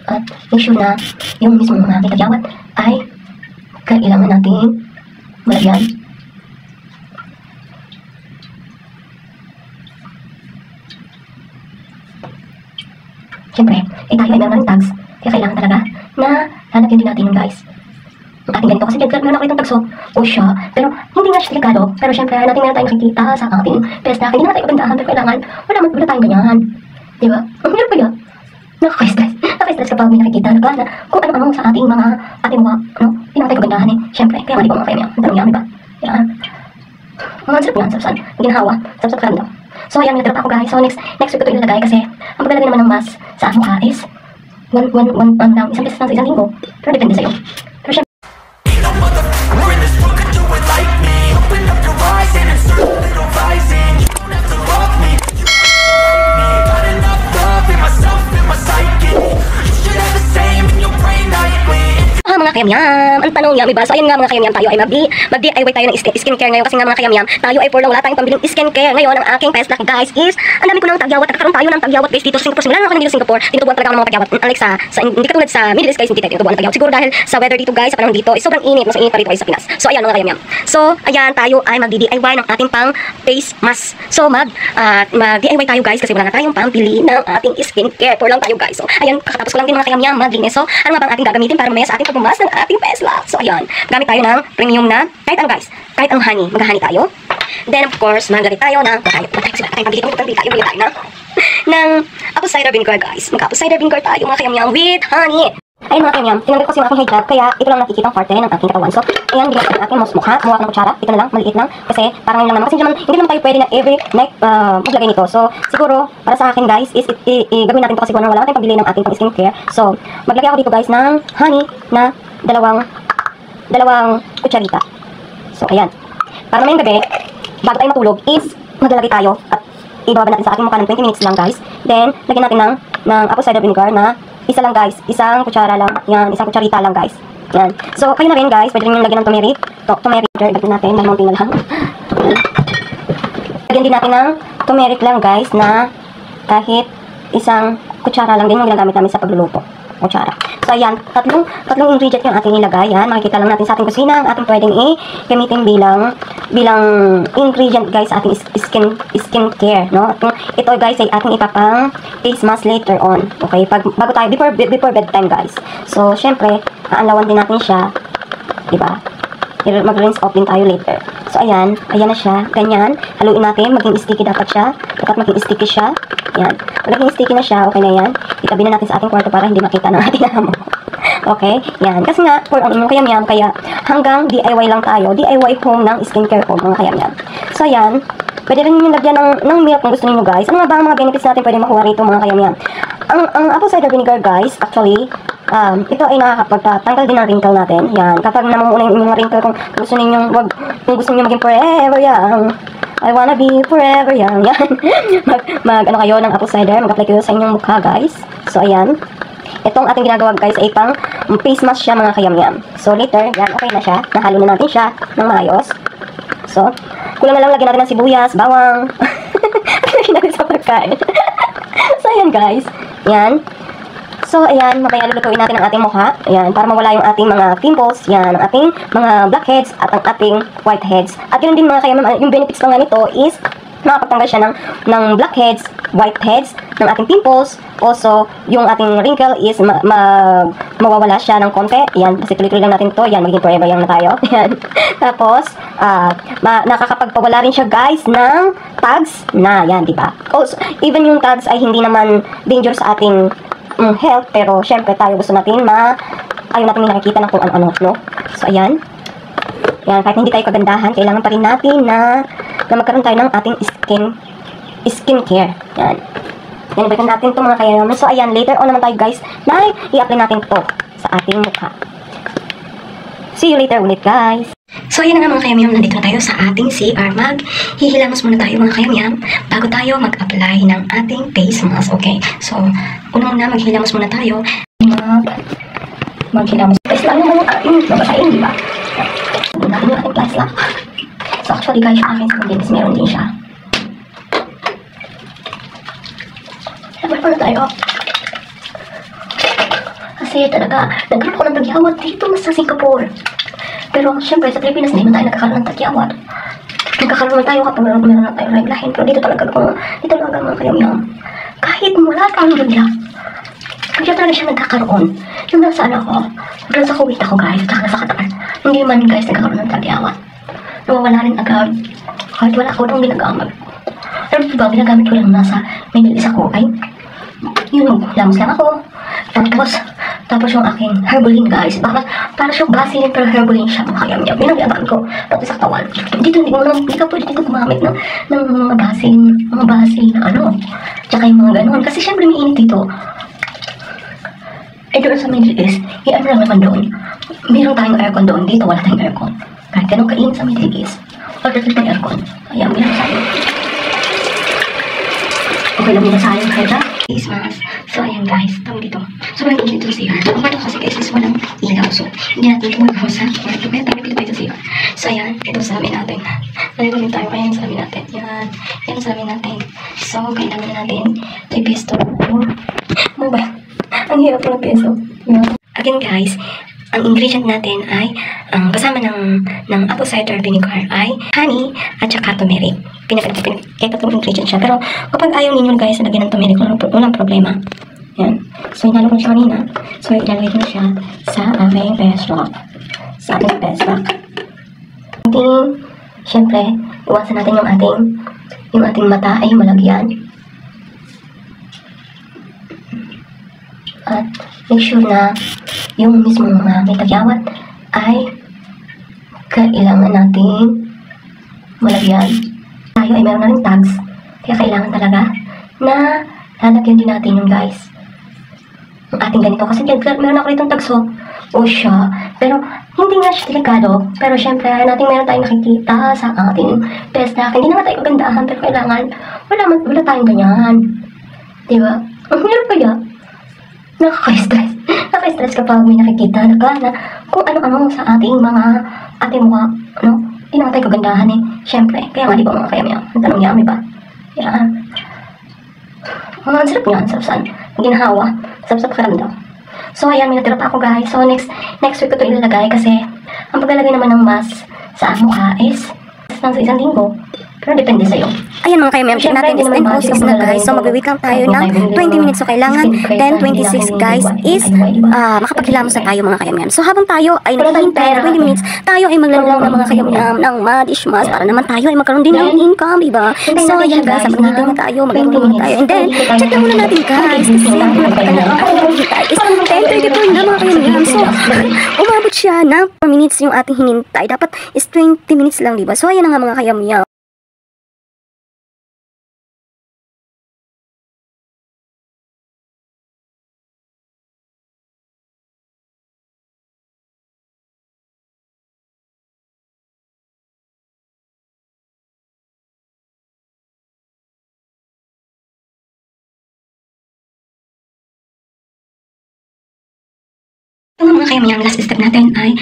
at make sure na yung mismong mga kitagawat ay kailangan natin malagyan. Siyempre, tayo ay meron ng tags, kaya kailangan talaga na lalagyan din natin yung guys. Ang ating ganito, kasi meron ako itong tagso, o siya, pero hindi nga siya delikado, pero siyempre, natin meron tayong nakikita sa ating pesta, hindi na tayo kagandahan, pero kailangan, wala tayong ganyan. Diba? Ang hirap ba yun? Nakaka-stress. Nakaka-stress kapag may nakikita na kung ano-ano sa ating mga no? Hindi naman tayo kagandahan eh. Siyempre, kaya mali ko mga kayo ang tanong yami ba? Yan. Mga sarap yan, sarap-sarap. Ginhawa, sarap-sarap ka daw. So, ayan, nagdarap ako guys. So, next week ko ito ilalagay kasi ang paglalagay naman ng mask sa mukha is isang beses lang sa isang linggo. Pero depende sa'yo. Pero syempre, mga kayamyam, ang tanong yami ba? So ayun nga mga kayamyam, tayo ay mag-DIY tayo ng skincare ngayon kasi nga mga kayamyam, tayo ay for lang wala tayong pambiling skincare. Ngayon ang aking best luck guys is ang dami ko ng tagyawat, nagkaroon tayo ng tagyawat guys dito sa Singapore. Simula na ako dito sa Singapore, tinutubuan talaga ang mga tagyawat. Unlike hindi katulad sa Middle East guys, hindi tayo tinutubuan ng tagyawat. Siguro dahil sa weather dito guys, sa panahon dito, is sobrang init, mas init pa rito guys sa Pinas. So ayan mga kayamyam. So ayan, tayo ay mag-DIY ng ating pang face mask. So mag-DIY tayo guys kasi wala na tayong pambili ng ating skincare. For lang tayo guys. So ayan, kakatapos ko lang din mga kayamyam maglinis. So ano nga bang ating gagamitin para mamaya sa ating pagmamas ng ating best luck? So ayan, gamit tayo ng premium na kahit ano guys, kahit ang honey, mag-honey tayo. Then of course, maglagay tayo ng ng apple cider vinegar guys. Mag-apple cider vinegar tayo mga kayamyam with honey. Ayun mga kayamyam, tinanggal ko kasi yung aking hijab, kaya ito lang nakikita ang parte ng aking katawan. So, ayan, ginagawa natin aking mukha ng kutsara. Ito na lang, maliit lang, kasi parang yun lang naman. Kasi hindi naman tayo pwede na every night maglagay nito. So, siguro, para sa akin guys, is gawin natin ito kasi kung wala natin pabili ng ating pang skincare. So, maglagay ako dito guys ng honey na dalawang kutsarita. So, ayan. Para mamayang gabi, bago tayo matulog, is maglalagay tayo at ibababa natin sa ating mukha ng 20 minutes lang guys. Then, lagyan natin ng apple cider vinegar na isa lang guys, isang kutsara lang, yan, isang kutsarita lang guys. Yan. So, kayo na rin guys, pwede rin yung lagyan ng turmeric. Turmeric, lagyan natin, may mounting na lang. Lagyan din natin ng turmeric lang guys na kahit isang kutsara lang din yung ginagamit namin sa pagluluto. Kutsara. So, ayan, tatlong ingredient yung ating nilagay. Yan, makikita lang natin sa ating kusina ang ating pwedeng gamitin bilang ingredient guys sa ating skincare, no? Ito guys ay ating ipapang face mask later on. Okay, bago tayo, before bedtime guys. So, syempre, aanlawan din natin siya, diba? Mag-rinse off din tayo later. So, ayan na siya. Ganyan. Haluin natin. Maging sticky dapat siya. Dapat maging sticky siya. Ayan. Pag maging sticky na siya, okay na yan. Itabi na natin sa ating kwarto para hindi makita ng ating amo. Okay? Yan. Kasi nga, for ang inyong kayamyam, kaya hanggang DIY lang tayo. DIY home ng skincare home, mga kayamyam. So, ayan. Pwede rin yung lagyan ng milk kung gusto niyo guys. Ano nga ba ang mga benefits natin pwede makuha rito, mga kayamyam? Ang apple cider vinegar guys, actually, ito ay nakakapagtatanggal din ng wrinkle natin. Yan. Kapag namumuna yung mga wrinkle, kung gusto niyo maging forever young, I wanna be forever young. Yan. Ano kayo ng apple cider, mag-apply kayo sa inyong mukha guys. So, ayan. Itong ating ginagawa guys ay pang face mask siya, mga kayamyam. So, later, yan, okay na siya. Nahalo na natin siya ng maayos. So, kulang na lang lagyan natin ng sibuyas, bawang. Lagyan natin sa pagkain. So, ayan guys. Yan. So, ayan, mamaya lulutuin natin ang ating mukha. Ayan, para mawala yung ating mga pimples. Yan, ang ating mga blackheads at ang ating whiteheads. At yun din mga kayamyam, yung benefits lang nga nito is nakapagtanggal siya ng blackheads, whiteheads, ng ating pimples. Also, yung ating wrinkle is mawawala siya ng konti. Yan, kasi tuloy-tuloy lang natin ito. Yan, magiging forever young na tayo. Yan. Tapos, nakakapagpawala rin siya guys ng tags na, yan, diba? Also, even yung tags ay hindi naman danger sa ating health, pero syempre tayo gusto natin ayaw natin may nakikita ng kung ano-ano, no? So, ayan. Yan, kahit hindi tayo kagandahan, kailangan pa rin natin na magkaroon tayo ng ating skincare. Yan. Yan, ibalikan natin ito mga kayamyam. So, ayan, later on naman tayo guys na i-apply natin to sa ating mukha. See you later ulit guys. So, ayan na nga mga kayamyam, nandito na tayo sa ating CR. Hihilamos muna tayo mga kayamyam bago tayo mag-apply ng ating face mask. Okay, so, unang-una maghilamos muna tayo. Maghilamos. Guys, lalo mo yung ating babasain, di ba? Doon natin yung ating glass lang. So, actually guys, yung aking skin meron din siya. Sabay pa na tayo. kasi talaga, nagkaroon ako ng tagyawat dito sa Singapore. Pero, syempre, sa Pilipinas, hindi naman tayo nagkakaroon ng tagyawat. Nagkakaroon naman tayo kapag meron na tayo reglahin. Pero dito talaga mga kayamyam. Kahit wala kang regla, kaya talaga siya nagkakaroon. Yung nasa ako, sa Kuwait ako guys, tsaka nasa Qatar. Hindi man guys nagkakaroon ng tagyawat. Nawawala rin agad. Kahit wala ako nung ginagamit. Pero diba, ginagamit ko lang nasa Middle East ako ay yun, lamos lang ako. Tapos yung aking Herbalin guys. Para siyang Vaseline pero Herbalin siya mga kayamyam. Yun ang ginagamit ko. Pati sa katawan. Hindi ka pwede dito gumamit ng mga Vaseline. Mga Vaseline na ano. Tsaka yung mga ganon. Kasi syempre may init dito. Eh doon sa Middle East, ano lang naman doon. Meron tayong aircon doon. Dito wala tayong aircon. Kahit ganun kainit sa Middle East. Order ko tayong aircon. Ayan, bilang sa'yo. Okay lang nila sa'yo, kaya face mask. So, ayan guys, tawag dito. Sobrang init dito sa CR. Ang kwarto kasi guys is walang ilaw. So, hindi natin tumagawa sa kwarto. Kaya tawag dito sa CR. So, ayan, ito sa amin natin. Nalito rin tayo kaya yung sa amin natin. Yan sa amin natin. So, kailangan natin may pesto. Ano ba? Ang hirap ng peso. Again guys, ang ingredient natin ay kasama ng apple cider vinegar ay honey at saka turmeric. Kaya tatlong ingredient siya. Pero kapag ayaw ninyo guys na lagyan ng turmeric, walang problema. Yan. So inalo ko siya kanina. So ilalagay ko siya sa ating pesto. Sa ating pesto. Siyempre, iwasan natin yung ating mata ay malagyan. At make sure na yung mismong mga may tagyawat ay kailangan natin malagyan. Tayo ay meron na rin tags. Kaya kailangan talaga na lalagyan din natin yung guys. Ang ating ganito. Kasi meron ako itong tags o siya. Pero hindi nga siya delikado. Pero syempre natin meron tayong nakikita sa ating pesta. Hindi naman tayo kagandahan. Pero kailangan wala tayong ganyan. Diba? Ang hirap kaya. Nakaka-stress. Nakaka-stress kapag may nakikita na kung ano-ano sa ating mukha, no? Hindi naman tayo kagandahan eh. Siyempre, kaya nga di ba mga kayamyam? Ang tanong yami ba? Yan. Ang sarap niyan, sarap saan? Ginahawa. Sarap sa pakiramdam. So, ayan, may natira pa ako guys. So, next week ko ito ilalagay kasi ang paglalagay naman ng mask sa mukha is lang sa isang linggo. Pero depende sa'yo. Ayan mga kayamyam, check natin is 10:06 na guys. So mag-wait lang tayo ng 20 minutes. So kailangan 10:26 guys is makapaghilamos na tayo mga kayamyam. So habang tayo ay naghihintay ng 20 minutes, tayo ay maglalaro ng mga kayamyam ng madish mask para naman tayo ay magkaroon din ng income, diba? So ayan guys, maghihintay na tayo, maglaro muna tayo. And then, check na muna natin guys. Kasi ang pinapakita na ang ating hintay is 10:34 na mga kayamyam. So umabot siya na 4 minutes yung ating hinintay. Dapat is 20 minutes lang, diba? So ayan na nga mga kayamyam. Ito mga kayamyam, last step natin ay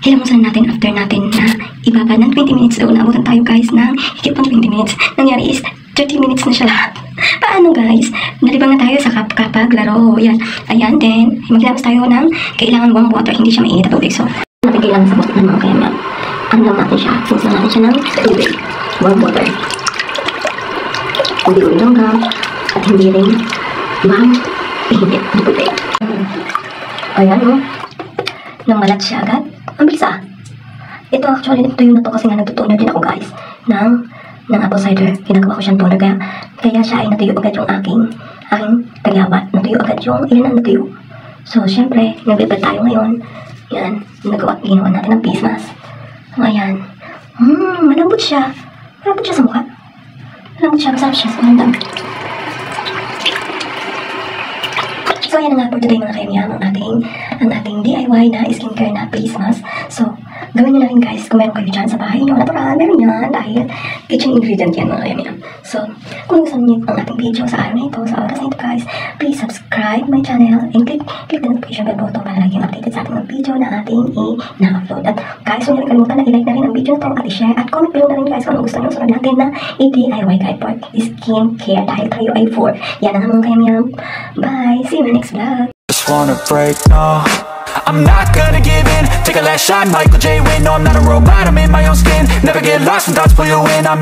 hilamusan natin after natin na ibaba ng 20 minutes doon. Abutan tayo guys ng higit pang 20 minutes. Nangyari is 30 minutes na siya lahat. Paano guys? Nalibang na tayo sa kapag laro. Yan. Ayan, then maghilamos tayo ng kailangan warm water. Hindi siya mainit na tubig. So, natin kailangan sa bukod ng mga kayamyam. Ano lang natin siya? Since lang natin siya ng tubig. Warm water. Hindi ulang at hindi rin mainit na tubig. Ayan o. Nang malat siya agad. Ang bilis ah. Ito actually, tuyo na to kasi nga nagtutuner din ako guys. Ng apple cider. Ginagawa ko siyang toner. Kaya siya ay natuyo agad yung aking tagyawat. Natuyo agad yung ilan ang natuyo. So, syempre, nag-prepare tayo ngayon. Yan. Ginawa natin ng face mask. So, ayan. Malambot siya. Malambot siya sa mukha. Malambot siya. Masarap siya sa mandam. So, ayan na nga for today mga kayamyam, ang ating DIY na skincare na face mask. So, gawin nyo na rin guys kung meron kayo dyan sa bahay nyo. Natural, meron yan dahil kitchen ingredient yan mga kayamyam. So, kung gusto niyo ang ating video sa araw na ito, sa oras na ito guys, please subscribe my channel and click the notification bell button para lagi updated sa ating mga video na ating i-upload. At guys, huwag nyo kalimutan na i-like na rin ang video na ito at i-share at comment below na rin guys kung gusto nyo sunod natin na i-DIY guide for skincare dahil tayo ay 4. Yan na mga kayamyam. Bye! See you in my next vlog! just wanna break, no, I'm not gonna give in. Take a last shot, Michael J. Win. No, I'm not a robot, I'm in my own skin. Never get lost when thoughts pull you in. I'm